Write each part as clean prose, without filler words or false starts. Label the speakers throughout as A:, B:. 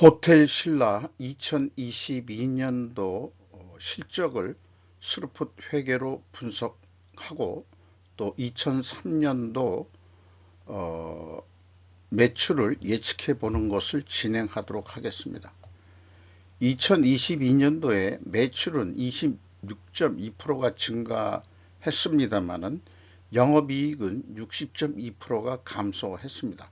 A: 호텔 신라 2022년도 실적을 스루풋 회계로 분석하고 또 2003년도 매출을 예측해 보는 것을 진행하도록 하겠습니다. 2022년도에 매출은 26.2%가 증가했습니다만은 영업이익은 60.2%가 감소했습니다.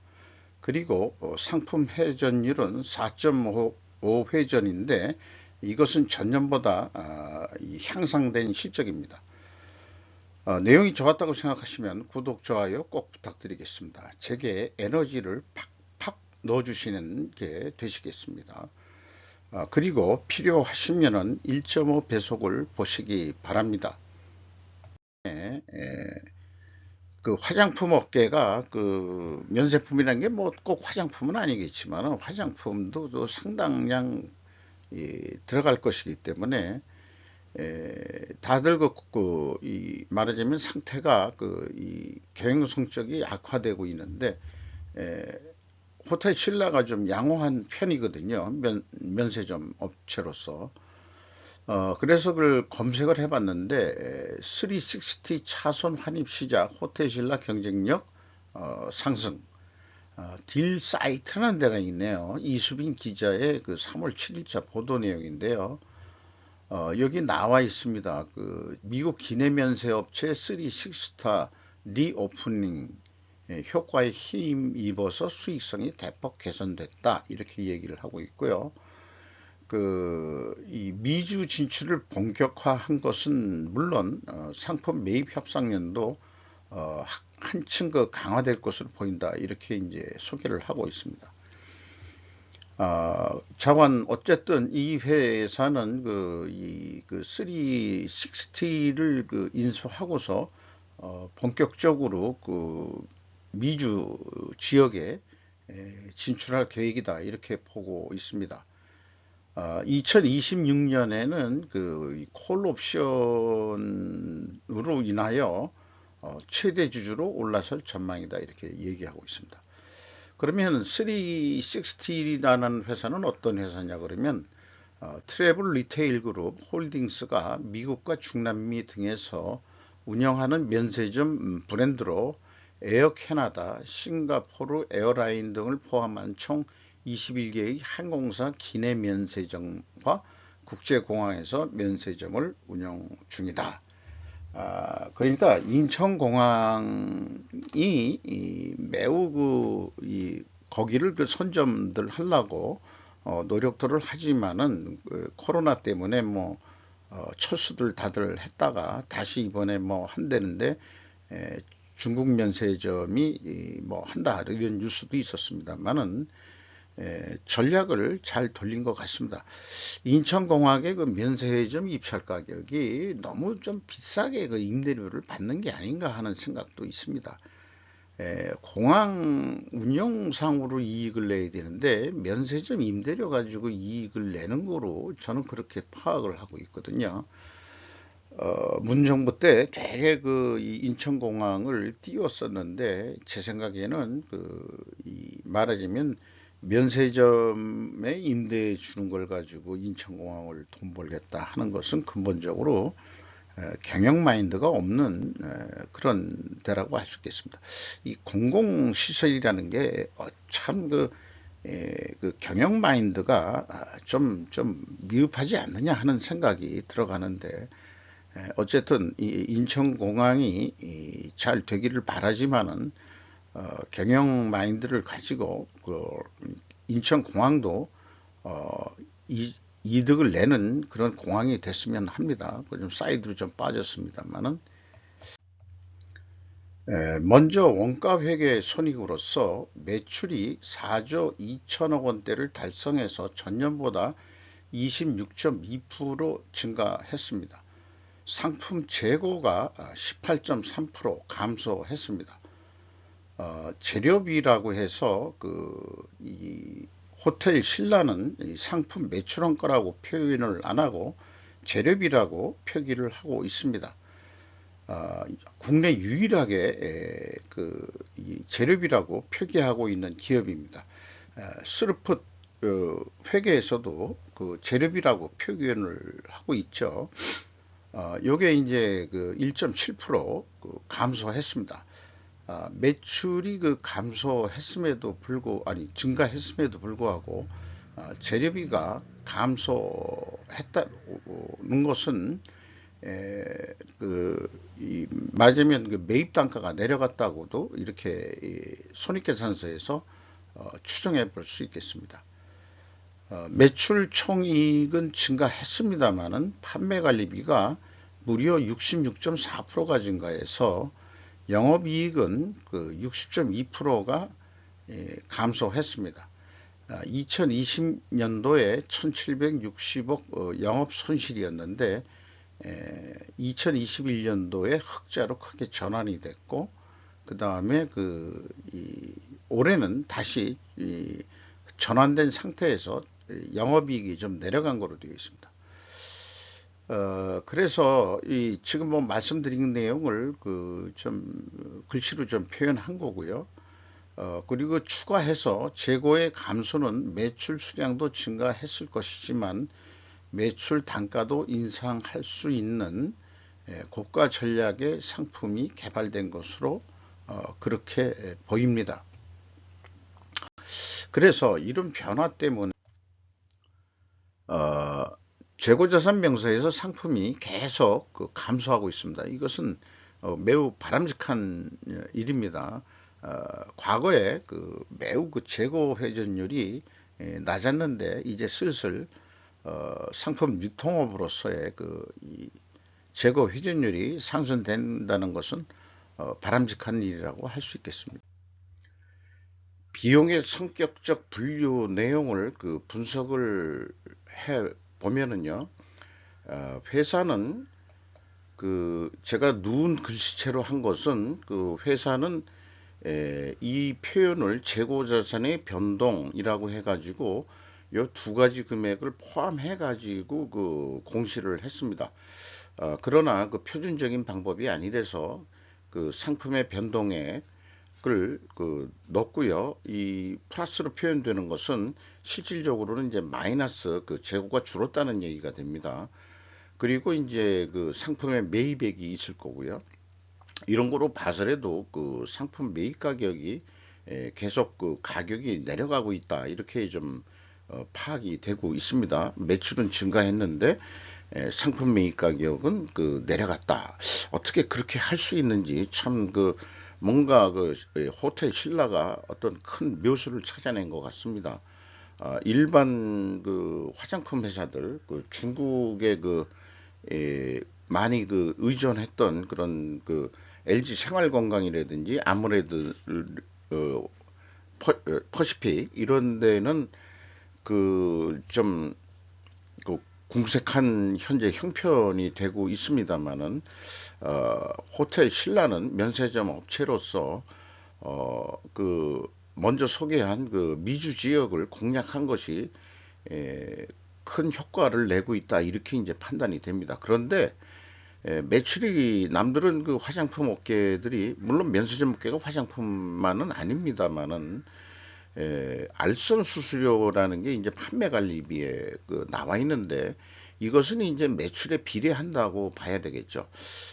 A: 그리고 상품 회전율은 4.5회전인데 이것은 전년보다 향상된 실적입니다. 내용이 좋았다고 생각하시면 구독, 좋아요 꼭 부탁드리겠습니다. 제게 에너지를 팍팍 넣어주시는 게 되시겠습니다. 그리고 필요하시면 1.5 배속을 보시기 바랍니다. 그 화장품 업계가 그 면세품이라는 게 뭐 꼭 화장품은 아니겠지만 화장품도 또 상당량 들어갈 것이기 때문에 다들 이 말하자면 상태가 이 경영 성적이 악화되고 있는데 호텔 신라가 좀 양호한 편이거든요. 면세점 업체로서. 그래서 그걸 검색을 해봤는데 360 차선 환입 시작 호텔 신라 경쟁력 상승 딜 사이트라는 데가 있네요. 이수빈 기자의 그 3월 7일자 보도 내용인데요. 여기 나와 있습니다. 그 미국 기내 면세 업체 360 리오프닝 효과에 힘입어서 수익성이 대폭 개선됐다 이렇게 얘기를 하고 있고요. 이 미주 진출을 본격화한 것은 물론 상품 매입 협상력도 한층 강화될 것으로 보인다 이렇게 이제 소개를 하고 있습니다. 자관 어쨌든 이 회사는 이 360를 인수하고서 본격적으로 미주 지역에 진출할 계획이다 이렇게 보고 있습니다. 2026년에는 콜 옵션으로 인하여 최대 주주로 올라설 전망이다 이렇게 얘기하고 있습니다. 그러면 360라는 회사는 어떤 회사냐 그러면 트래블 리테일 그룹 홀딩스가 미국과 중남미 등에서 운영하는 면세점 브랜드로 에어 캐나다, 싱가포르 에어라인 등을 포함한 총 21개의 항공사 기내 면세점과 국제공항에서 면세점을 운영 중이다. 그러니까 인천공항이 매우 거기를 선점들 하려고 노력들을 하지만은 코로나 때문에 뭐 철수들 다들 했다가 다시 이번에 뭐 한다는데 중국 면세점이 뭐 한다 이런 뉴스도 있었습니다만은 전략을 잘 돌린 것 같습니다. 인천공항의 그 면세점 입찰 가격이 너무 좀 비싸게 임대료를 받는 게 아닌가 하는 생각도 있습니다. 공항 운영상으로 이익을 내야 되는데 면세점 임대료 가지고 이익을 내는 거로 저는 그렇게 파악을 하고 있거든요. 문정부 때 되게 이 인천공항을 띄웠었는데 제 생각에는 말하자면 면세점에 임대해 주는 걸 가지고 인천공항을 돈 벌겠다 하는 것은 근본적으로 경영 마인드가 없는 그런 데라고 할 수 있겠습니다. 이 공공시설이라는 게 참 경영 마인드가 좀 미흡하지 않느냐 하는 생각이 들어가는데 어쨌든 이 인천공항이 잘 되기를 바라지만은 경영 마인드를 가지고 인천공항도 이득을 내는 그런 공항이 됐으면 합니다. 좀 사이드로 좀 빠졌습니다만은 먼저 원가회계 손익으로서 매출이 4조 2천억 원대를 달성해서 전년보다 26.2% 증가했습니다. 상품 재고가 18.3% 감소했습니다. 재료비라고 해서 이 호텔 신라는 상품 매출원가라고 표현을 안 하고 재료비라고 표기를 하고 있습니다. 국내 유일하게 이 재료비라고 표기하고 있는 기업입니다. 스루풋 회계에서도 그 재료비라고 표현을 하고 있죠. 요게 이제 그 1.7% 그 감소했습니다. 매출이 그 감소했음에도 증가했음에도 불구하고 재료비가 감소했다는 것은 맞으면 그 매입 단가가 내려갔다고도 이렇게 손익계산서에서 추정해 볼 수 있겠습니다. 매출 총이익은 증가했습니다만은 판매관리비가 무려 66.4%가 증가해서 영업이익은 그 60.2%가 감소했습니다. 2020년도에 1760억 영업 손실이었는데 2021년도에 흑자로 크게 전환이 됐고, 그 다음에 올해는 다시 전환된 상태에서 영업이익이 좀 내려간 거로 되어 있습니다. 그래서 지금 뭐 말씀드린 내용을 좀 글씨로 좀 표현한 거고요. 그리고 추가해서 재고의 감소는 매출 수량도 증가했을 것이지만 매출 단가도 인상할 수 있는 고가 전략의 상품이 개발된 것으로 그렇게 보입니다. 그래서 이런 변화 때문에 재고자산 명세에서 상품이 계속 감소하고 있습니다. 이것은 매우 바람직한 일입니다. 과거에 매우 재고 회전율이 낮았는데 이제 슬슬 상품 유통업으로서의 이 재고 회전율이 상승된다는 것은 바람직한 일이라고 할 수 있겠습니다. 비용의 성격적 분류 내용을 분석을 해 보면은요, 회사는 제가 누운 글씨체로 한 것은 회사는 이 표현을 재고자산의 변동이라고 해가지고 요 두 가지 금액을 포함해 가지고 공시를 했습니다. 그러나 표준적인 방법이 아니라서 상품의 변동액을 넣고요. 이 플러스로 표현되는 것은 실질적으로는 이제 마이너스 재고가 줄었다는 얘기가 됩니다. 그리고 이제 상품의 매입액이 있을 거고요. 이런 거로 봐서라도 상품 매입 가격이 계속 가격이 내려가고 있다, 이렇게 좀 파악이 되고 있습니다. 매출은 증가했는데 상품 매입 가격은 내려갔다. 어떻게 그렇게 할 수 있는지 참 뭔가 호텔 신라가 어떤 큰 묘수를 찾아낸 것 같습니다. 일반 화장품 회사들, 중국에 많이 의존했던 그런 LG 생활건강이라든지 아무래도 퍼시픽 이런 데는 좀 궁색한 현재 형편이 되고 있습니다만은 호텔 신라는 면세점 업체로서 먼저 소개한 미주 지역을 공략한 것이 큰 효과를 내고 있다, 이렇게 이제 판단이 됩니다. 그런데 매출이 남들은 화장품 업계들이, 물론 면세점 업계가 화장품만은 아닙니다만은 알선 수수료라는 게 이제 판매 관리비에 나와 있는데 이것은 이제 매출에 비례한다고 봐야 되겠죠.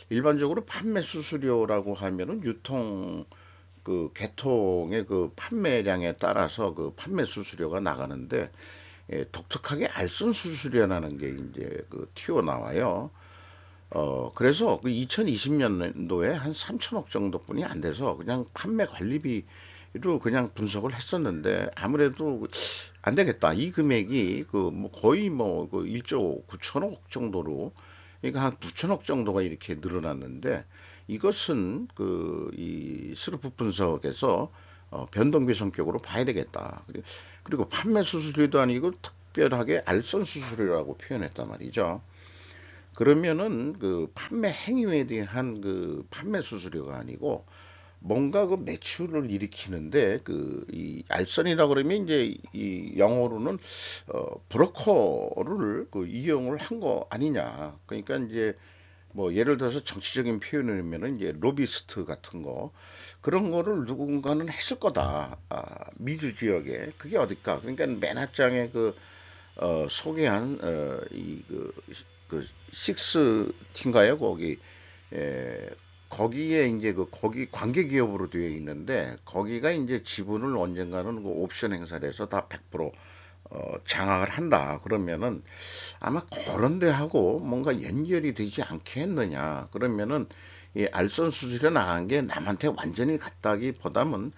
A: 일반적으로 판매 수수료라고 하면은 개통의 판매량에 따라서 판매 수수료가 나가는데 독특하게 알선 수수료라는 게 이제 튀어나와요. 그래서 2020년도에 한 3천억 정도뿐이 안 돼서 그냥 판매 관리비로 그냥 분석을 했었는데 아무래도 안 되겠다. 이 금액이 거의 1조 9천억 정도로, 그러니까 한 9천억 정도가 이렇게 늘어났는데 이것은 이 스루프 분석에서 변동비 성격으로 봐야 되겠다. 그리고 판매 수수료도 아니고 특별하게 알선 수수료라고 표현했단 말이죠. 그러면은 판매 행위에 대한 판매 수수료가 아니고 뭔가 매출을 일으키는데 이 알선이라 그러면 이제 이 영어로는 브로커를 이용을 한 거 아니냐. 그러니까 이제 뭐 예를 들어서 정치적인 표현을 하면은 이제 로비스트 같은 거, 그런 거를 누군가는 했을 거다. 미주 지역에 그게 어딜까? 그러니까 맨 앞장에 소개한 그 식스 팀가요 거기 에, 거기에 이제 거기 관계 기업으로 되어 있는데 거기가 이제 지분을 언젠가는 그 옵션 행사를 해서 다 100% 장악을 한다. 그러면은 아마 그런 데하고 뭔가 연결이 되지 않겠느냐. 그러면은 이 알선 수수료 나간 게 남한테 완전히 갔다기보다는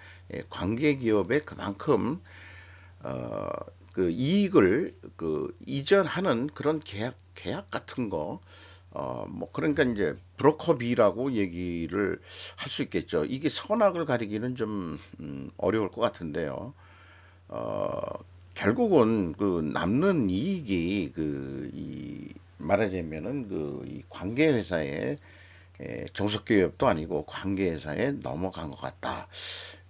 A: 관계 기업에 그만큼 어, 그 이익을 이전하는 그런 계약 같은 거, 뭐 그러니까 이제 브로커비라고 얘기를 할 수 있겠죠. 이게 선악을 가리기는 좀 어려울 것 같은데요. 어, 결국은 그 남는 이익이 말하자면은 이 관계 회사에 종속기업도 아니고 관계 회사에 넘어간 것 같다.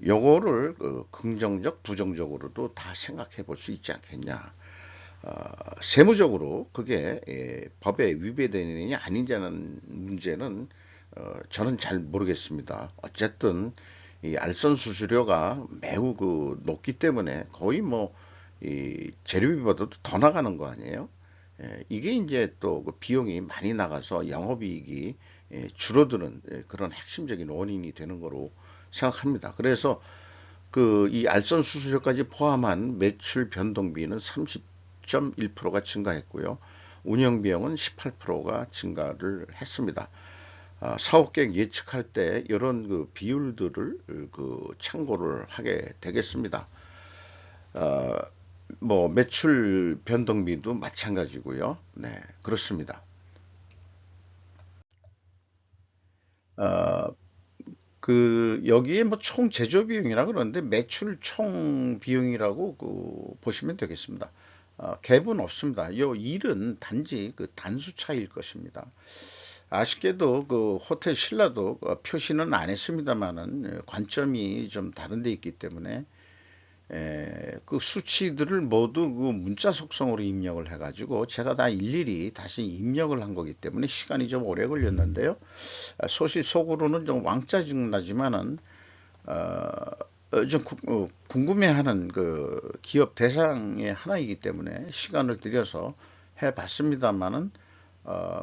A: 요거를 긍정적, 부정적으로도 다 생각해 볼 수 있지 않겠냐. 어, 세무적으로 그게 법에 위배되느냐 아니냐는 문제는 저는 잘 모르겠습니다. 어쨌든 이 알선 수수료가 매우 높기 때문에 거의 뭐 이 재료비보다도 더 나가는 거 아니에요? 이게 이제 또 그 비용이 많이 나가서 영업이익이 줄어드는 그런 핵심적인 원인이 되는 거로 생각합니다. 그래서 이 알선 수수료까지 포함한 매출 변동비는 30.1%가 증가했고요. 운영 비용은 18%가 증가를 했습니다. 사업계획 예측할 때 이런 비율들을 참고를 하게 되겠습니다. 어, 뭐 매출 변동비도 마찬가지고요. 네, 그렇습니다. 어, 여기에 뭐 총 제조 비용이라 그러는데 매출 총 비용이라고 보시면 되겠습니다. 갭은 없습니다. 요 일은 단지 단수 차이일 것입니다. 아쉽게도 호텔 신라도 표시는 안 했습니다만은 관점이 좀 다른 데 있기 때문에 그 수치들을 모두 문자 속성으로 입력을 해가지고 제가 다 일일이 다시 입력을 한 거기 때문에 시간이 좀 오래 걸렸는데요. 소시 속으로는 좀 왕짜증 나지만은 어, 좀 궁금해하는 기업 대상의 하나이기 때문에 시간을 들여서 해봤습니다만은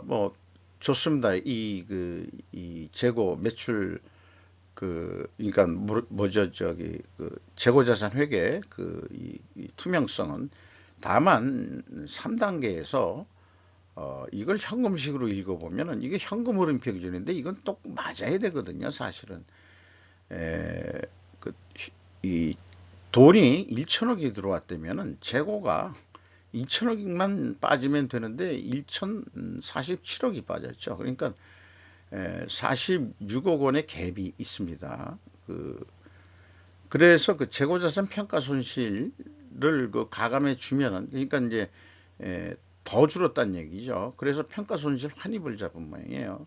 A: 뭐 좋습니다. 이 재고 매출 그러니까 뭐죠 저기 재고자산 회계 이 투명성은 다만 3단계에서 이걸 현금식으로 읽어보면은 이게 현금 흐름표 기준인데 이건 또 맞아야 되거든요, 사실은. 에, 그, 이 돈이 1천억이 들어왔다면은 재고가 2천억만 빠지면 되는데 1,047억이 빠졌죠. 그러니까 46억 원의 갭이 있습니다. 그래서 재고자산 평가 손실을 가감해 주면은 그러니까 이제 더 줄었다는 얘기죠. 그래서 평가 손실 환입을 잡은 모양이에요.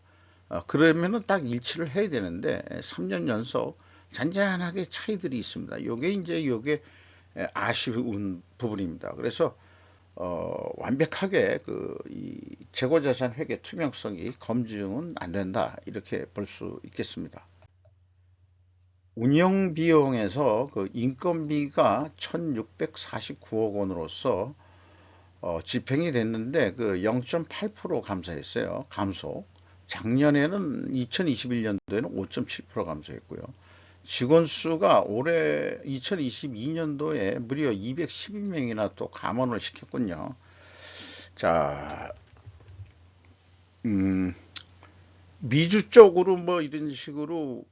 A: 그러면은 딱 일치를 해야 되는데 3년 연속 잔잔하게 차이들이 있습니다. 요게 아쉬운 부분입니다. 그래서 완벽하게 이 재고자산 회계 투명성이 검증은 안 된다 이렇게 볼 수 있겠습니다. 운영 비용에서 인건비가 1,649억 원으로서 집행이 됐는데 0.8% 감소했어요. 감소. 작년에는 2021년도에는 5.7% 감소했고요. 직원 수가 올해 2022년도에 무려 212명이나 또 감원을 시켰군요. 자, 음, 미주 쪽으로 뭐 이런 식으로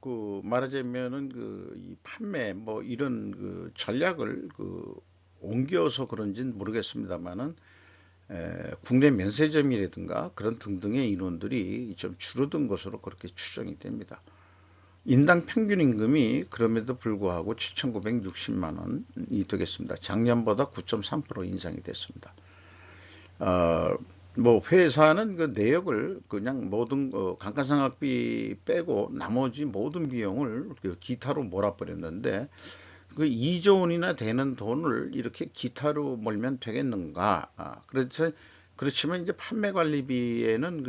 A: 말하자면은 이 판매 뭐 이런 전략을 옮겨서 그런지는 모르겠습니다만은 국내 면세점이라든가 그런 등등의 인원들이 좀 줄어든 것으로 그렇게 추정이 됩니다. 인당 평균 임금이 그럼에도 불구하고 7,960만 원이 되겠습니다. 작년보다 9.3% 인상이 됐습니다. 어, 뭐 회사는 내역을 그냥 모든 감가상각비 빼고 나머지 모든 비용을 기타로 몰아버렸는데 2조 원이나 되는 돈을 이렇게 기타로 몰면 되겠는가? 그렇지만 이제 판매 관리비에는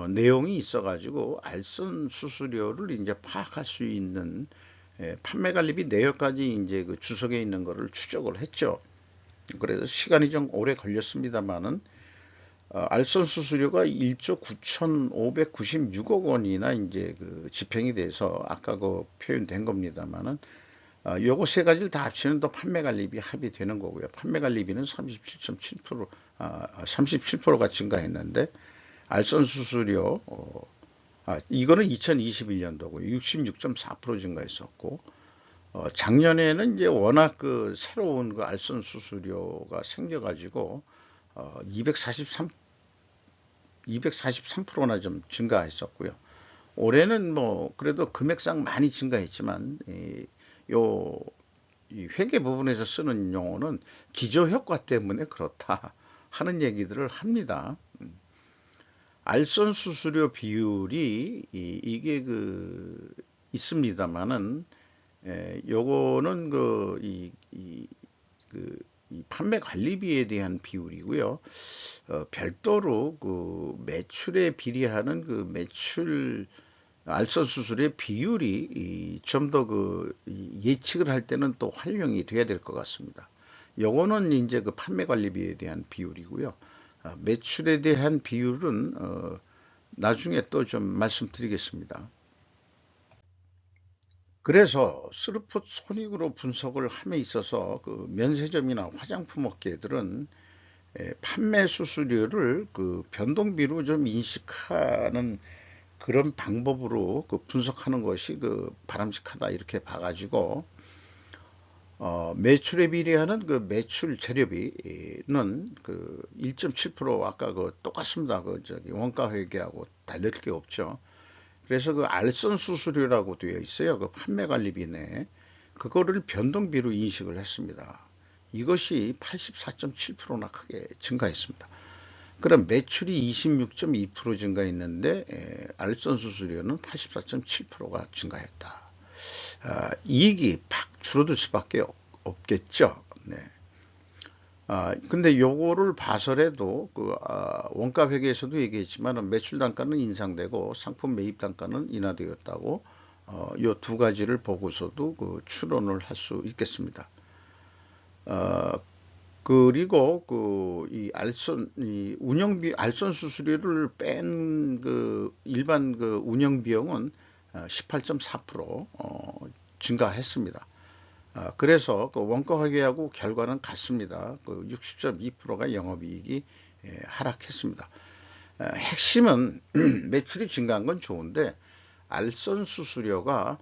A: 내용이 있어가지고 알선 수수료를 이제 파악할 수 있는 판매 관리비 내역까지 이제 그 주석에 있는 거를 추적을 했죠. 그래서 시간이 좀 오래 걸렸습니다만은 알선 수수료가 1조 9,596억 원이나 이제 그 집행이 돼서 아까 그 표현된 겁니다만은 요거 세 가지를 다 합치면 또 판매 관리비 합의되는 거고요. 판매 관리비는 37.7% 37%가 증가했는데 알선 수수료 이거는 2021년도고 66.4% 증가했었고 작년에는 이제 워낙 그 새로운 그 알선 수수료가 생겨가지고 243%나 좀 증가했었고요. 올해는 뭐 그래도 금액상 많이 증가했지만 요 이 회계 부분에서 쓰는 용어는 기저 효과 때문에 그렇다 하는 얘기들을 합니다. 알선 수수료 비율이 이게 그 있습니다만은 요거는 이 판매 관리비에 대한 비율이고요. 별도로 그 매출에 비례하는 그 매출 알선 수술의 비율이 좀 더 그 예측을 할 때는 또 활용이 돼야 될 것 같습니다. 요거는 이제 그 판매 관리비에 대한 비율이고요. 매출에 대한 비율은 나중에 또 좀 말씀드리겠습니다. 그래서 스루풋 손익으로 분석을 함에 있어서 그 면세점이나 화장품 업계들은 판매 수수료를 그 변동비로 좀 인식하는 그런 방법으로 그 분석하는 것이 그 바람직하다 이렇게 봐가지고 매출에 비례하는 그 매출 재료비는 그 1.7% 아까 그 똑같습니다. 그 저기 원가 회계하고 다를 게 없죠. 그래서 그 알선 수수료라고 되어 있어요. 그 판매 관리비 내에 그거를 변동비로 인식을 했습니다. 이것이 84.7%나 크게 증가했습니다. 그럼 매출이 26.2% 증가했는데 알선 수수료는 84.7%가 증가했다. 이익이 팍 줄어들 수밖에 없겠죠. 네. 근데 요거를 봐서라도 원가 회계에서도 얘기했지만 매출 단가는 인상되고 상품 매입 단가는 인하되었다고 요 두 가지를 보고서도 그 추론을 할 수 있겠습니다. 어, 그리고 이 알선 이 운영비 알선 수수료를 뺀 그 일반 그 운영 비용은 18.4% 증가했습니다. 그래서 그 원가 회계하고 결과는 같습니다. 그 60.2%가 영업이익이 하락했습니다. 핵심은 매출이 증가한 건 좋은데 알선 수수료가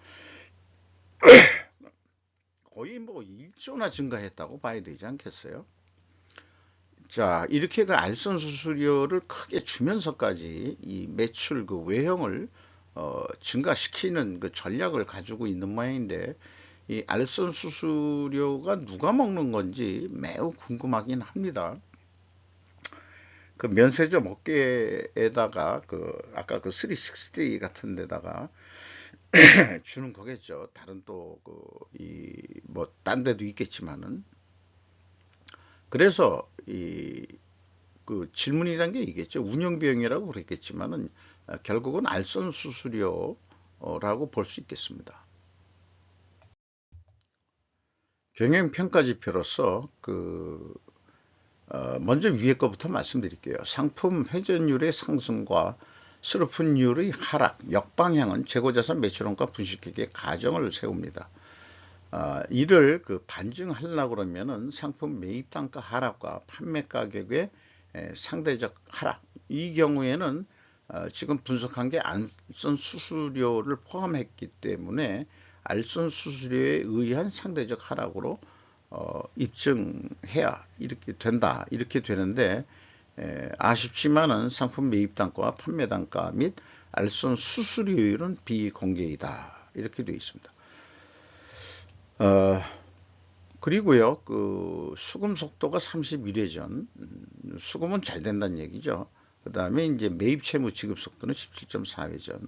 A: 거의 뭐 1조나 증가했다고 봐야 되지 않겠어요? 자, 이렇게 그 알선 수수료를 크게 주면서까지 이 매출 그 외형을 증가시키는 그 전략을 가지고 있는 모양인데 이 알선 수수료가 누가 먹는 건지 매우 궁금하긴 합니다. 그 면세점 업계에다가 그 아까 그 360 같은 데다가 주는 거겠죠. 다른 또 그 이 뭐 딴 데도 있겠지만은 그래서 이 그 질문이란 게 이겠죠. 운영 비용이라고 그랬겠지만은 결국은 알선 수수료라고 볼 수 있겠습니다. 경영 평가 지표로서 먼저 위에 거부터 말씀드릴게요. 상품 회전율의 상승과 수르푼율의 하락, 역방향은 재고자산 매출원가 분식회계 가정을 세웁니다. 이를 그 반증하려고 그러면은 상품 매입 단가 하락과 판매 가격의 상대적 하락. 이 경우에는 지금 분석한 게 알선 수수료를 포함했기 때문에 알선 수수료에 의한 상대적 하락으로 입증해야 이렇게 된다. 이렇게 되는데 아쉽지만은 상품 매입 단가와 판매 단가 및 알선 수수료율은 비공개이다. 이렇게 되어 있습니다. 어, 그리고요, 그 수금 속도가 31회전, 수금은 잘 된다는 얘기죠. 그 다음에 이제 매입 채무 지급 속도는 17.4회전.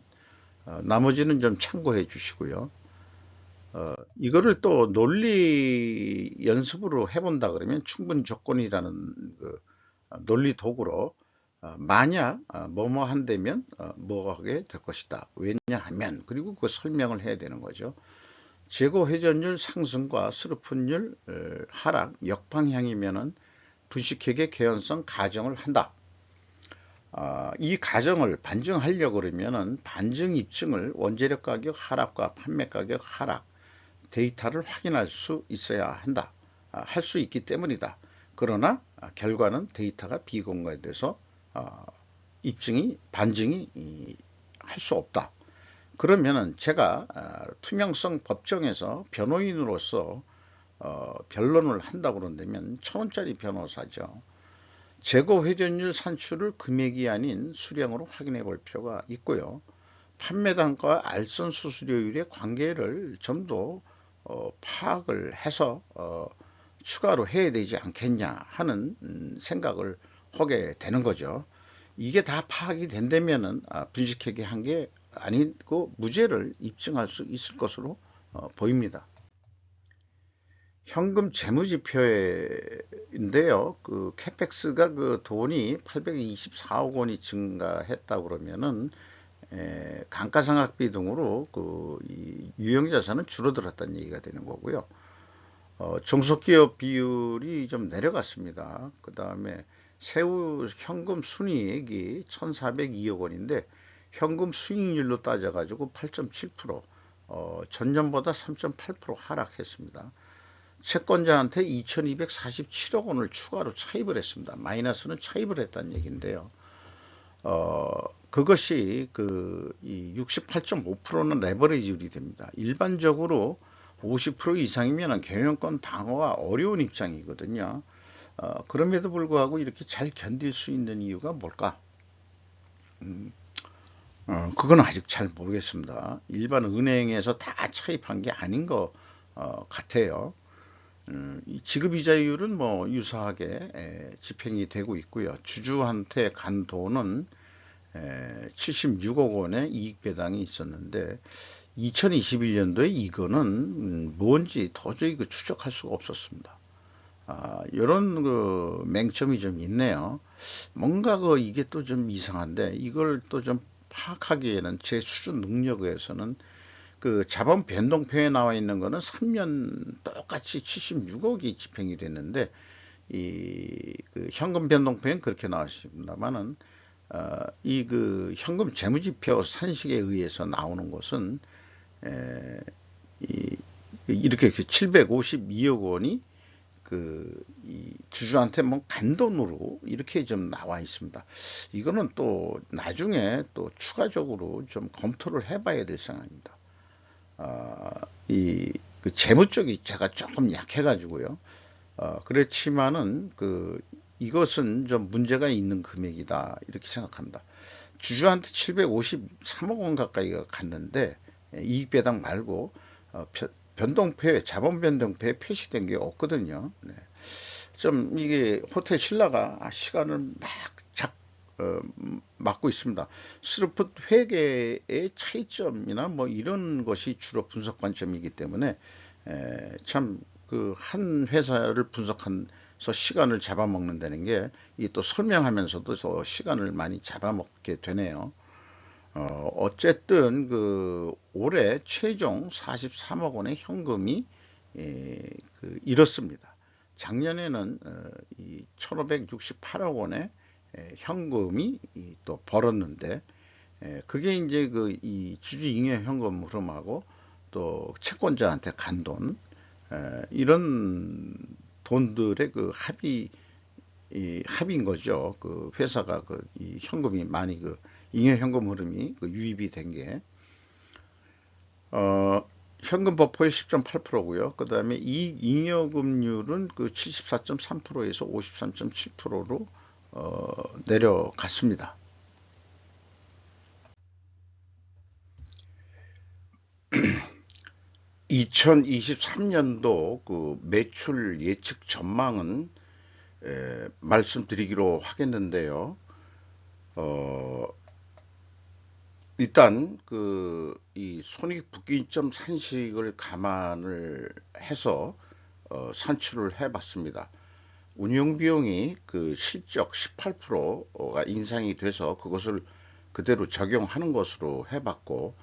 A: 나머지는 좀 참고해 주시고요. 이거를 또 논리 연습으로 해본다 그러면 충분 조건이라는 그 논리 도구로 만약 뭐뭐 한다면 뭐 하게 될 것이다. 왜냐하면 그리고 그 설명을 해야 되는 거죠. 재고 회전율 상승과 스루프율 하락 역방향이면은 분식회계 개연성 가정을 한다. 이 가정을 반증하려고 그러면은 반증 입증을 원재료 가격 하락과 판매 가격 하락 데이터를 확인할 수 있어야 한다. 할 수 있기 때문이다. 그러나 결과는 데이터가 비공개돼서 입증이 반증이 할 수 없다. 그러면은 제가 투명성 법정에서 변호인으로서 변론을 한다고 그런다면 1,000원짜리 변호사죠. 재고 회전율 산출을 금액이 아닌 수량으로 확인해 볼 필요가 있고요. 판매 단가와 알선 수수료율의 관계를 좀 더 파악을 해서 추가로 해야 되지 않겠냐 하는 생각을 하게 되는 거죠. 이게 다 파악이 된다면은 분식회계 한 게 아니고 무죄를 입증할 수 있을 것으로 보입니다. 현금 재무지표인데요. 그 캐펙스가 그 돈이 824억 원이 증가했다 그러면은 감가상각비 등으로 이 유형자산은 줄어들었다는 얘기가 되는 거고요. 종속기업 비율이 좀 내려갔습니다. 그 다음에 세후 현금 순이익이 1,402억 원인데 현금 수익률로 따져가지고 8.7%, 전년보다 3.8% 하락했습니다. 채권자한테 2,247억 원을 추가로 차입을 했습니다. 마이너스는 차입을 했다는 얘기인데요. 그것이 이 68.5%는 레버리지율이 됩니다. 일반적으로 50% 이상이면 경영권 방어가 어려운 입장이거든요. 그럼에도 불구하고 이렇게 잘 견딜 수 있는 이유가 뭘까? 그건 아직 잘 모르겠습니다. 일반 은행에서 다 차입한 게 아닌 것 같아요. 이 지급이자율은 뭐 유사하게 집행이 되고 있고요. 주주한테 간 돈은 76억 원의 이익 배당이 있었는데 2021년도에 이거는 뭔지 도저히 추적할 수가 없었습니다. 이런 맹점이 좀 있네요. 뭔가 이게 또 좀 이상한데 이걸 또 좀 파악하기에는 제 수준 능력에서는 자본 변동표에 나와 있는 거는 3년 똑같이 76억이 집행이 됐는데 현금 변동표엔 그렇게 나왔습니다만은 현금 재무지표 산식에 의해서 나오는 것은 이렇게 752억 원이 이 주주한테 뭐 간돈으로 이렇게 좀 나와 있습니다. 이거는 또 나중에 또 추가적으로 좀 검토를 해봐야 될 상황입니다. 재무 쪽이 제가 조금 약해가지고요. 그렇지만은 이것은 좀 문제가 있는 금액이다 이렇게 생각합니다. 주주한테 753억 원 가까이가 갔는데 이익 배당 말고 변동표에 자본 변동표에 표시된 게 없거든요. 네. 좀 이게 호텔 신라가 시간을 맡고 있습니다. 스루풋 회계의 차이점이나 뭐 이런 것이 주로 분석 관점이기 때문에 참 한 회사를 분석해서 시간을 잡아먹는다는 게 이 또 설명하면서도 시간을 많이 잡아먹게 되네요. 어쨌든 올해 최종 43억 원의 현금이 잃었습니다. 작년에는 1,568억 원의 현금이 또 벌었는데 그게 이제 이 주주잉여 현금 흐름하고 또 채권자한테 간 돈 이런 돈들의 합의인 거죠. 회사가 이 현금이 많이 잉여 현금 흐름이 유입이 된 게 현금 버퍼의 10.8%고요. 그 다음에 이익 잉여금률은 74.3%에서 53.7%로 내려갔습니다. 2023년도 매출 예측 전망은 말씀드리기로 하겠는데요. 일단 이 손익분기점 산식을 감안을 해서 산출을 해봤습니다. 운영 비용이 그 실적 18%가 인상이 돼서 그것을 그대로 적용하는 것으로 해봤고,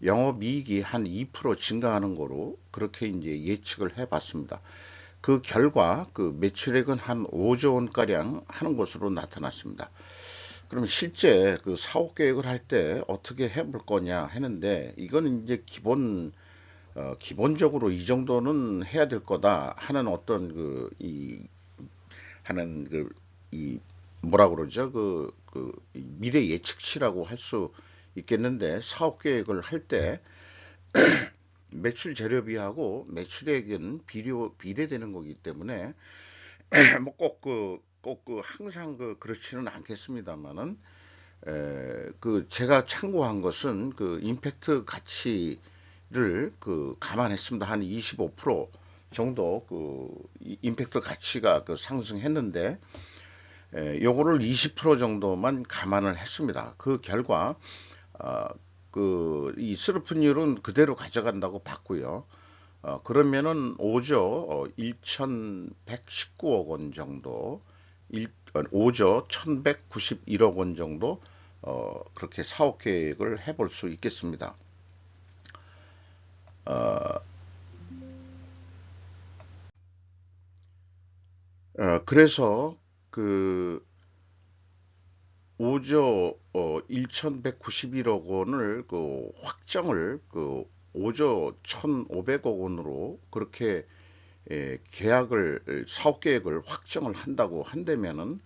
A: 영업이익이 한 2% 증가하는 거로 그렇게 이제 예측을 해봤습니다. 그 결과 그 매출액은 한 5조 원가량 하는 것으로 나타났습니다. 그럼 실제 그 사업 계획을 할 때 어떻게 해볼 거냐 했는데, 이건 이제 기본적으로 이 정도는 해야 될 거다 하는 어떤 하는 이 뭐라 그러죠? 미래 예측치라고 할 수 있겠는데, 사업 계획을 할 때 매출 재료비하고 매출액은 비례되는 거기 때문에 뭐 꼭 항상 그렇지는 않겠습니다만은, 제가 참고한 것은 그 임팩트 가치를 감안했습니다. 한 25% 정도 임팩트 가치가 상승했는데, 요거를 20% 정도만 감안을 했습니다. 그 결과 어, 이 스루프율은 그대로 가져간다고 봤고요. 그러면은 5조 1,119억 원 정도, 5조 1,191억 원 정도 그렇게 사업 계획을 해볼 수 있겠습니다. 어, 그래서 그 5조 1,191억 원을 확정을 5조 1,500억 원으로 그렇게 사업 계획을 확정을 한다고 한다면은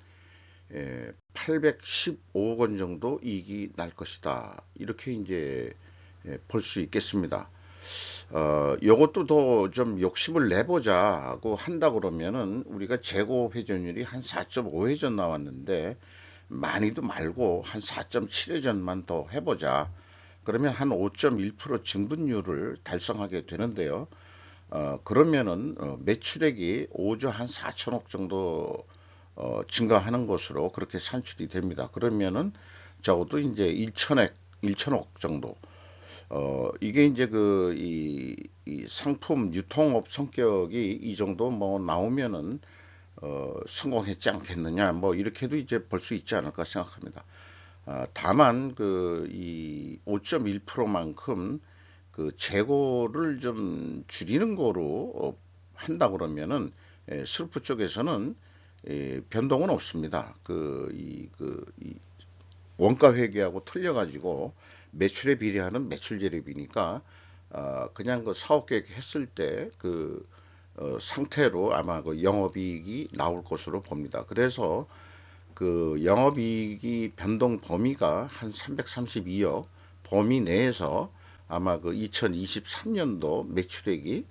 A: 815억 원 정도 이익이 날 것이다. 이렇게 이제 볼 수 있겠습니다. 요것도 더 좀 욕심을 내보자고 한다 그러면은, 우리가 재고 회전율이 한 4.5회전 나왔는데 많이도 말고 한 4.7회전만 더 해보자. 그러면 한 5.1% 증분율을 달성하게 되는데요. 그러면은 매출액이 5조 한 4천억 정도 증가하는 것으로 그렇게 산출이 됩니다. 그러면은 적어도 이제 1천억 정도. 이게 이제 이 상품 유통업 성격이 이 정도 뭐 나오면은 성공했지 않겠느냐, 뭐 이렇게도 이제 볼 수 있지 않을까 생각합니다. 다만 이 5.1%만큼 재고를 좀 줄이는 거로 한다 그러면은, 슬프 쪽에서는 변동은 없습니다. 이 원가 회계하고 틀려가지고 매출에 비례하는 매출 재료비니까, 그냥 사업 계획 했을 때 상태로 아마 영업이익이 나올 것으로 봅니다. 그래서 영업이익이 변동 범위가 한 332억 범위 내에서 아마 2023년도 매출액이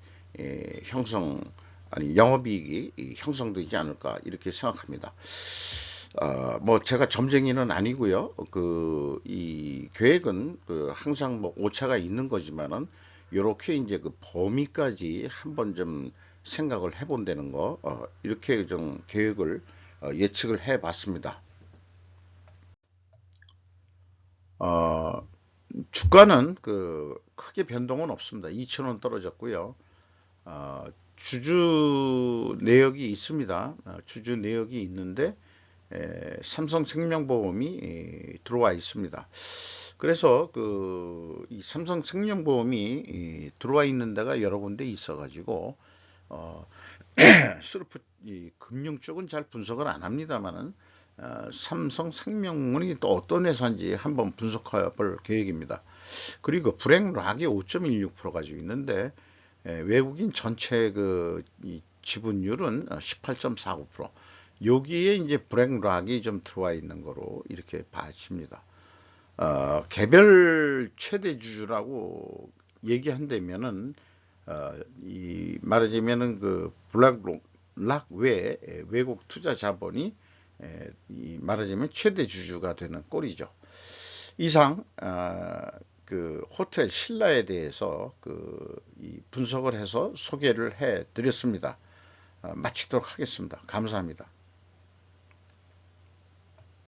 A: 형성, 아니 영업이익이 형성되지 않을까 이렇게 생각합니다. 뭐 제가 점쟁이는 아니고요. 이 계획은 항상 뭐 오차가 있는 거지만은, 요렇게 이제 범위까지 한번 좀 생각을 해본다는 거, 이렇게 좀 계획을 예측을 해봤습니다. 어, 주가는 크게 변동은 없습니다. 2,000원 떨어졌고요. 주주 내역이 있습니다. 주주 내역이 있는데 삼성생명보험이 들어와 있습니다. 그래서 이 삼성생명보험이 들어와 있는 데가 여러 군데 있어가지고, 어, 스루프 이 금융 쪽은 잘 분석을 안 합니다만은, 삼성생명이 또 어떤 회사인지 한번 분석해 볼 계획입니다. 그리고 브렉락이 5.16% 가지고 있는데, 외국인 전체 이 지분율은 18.49%. 여기에 이제 브렉락이 좀 들어와 있는 거로 이렇게 봐집니다. 개별 최대 주주라고 얘기한다면은, 이 말하자면은 블랙락 외에 외국 투자 자본이 이 말하자면 최대 주주가 되는 꼴이죠. 이상 호텔 신라에 대해서 이 분석을 해서 소개를 해 드렸습니다. 마치도록 하겠습니다. 감사합니다.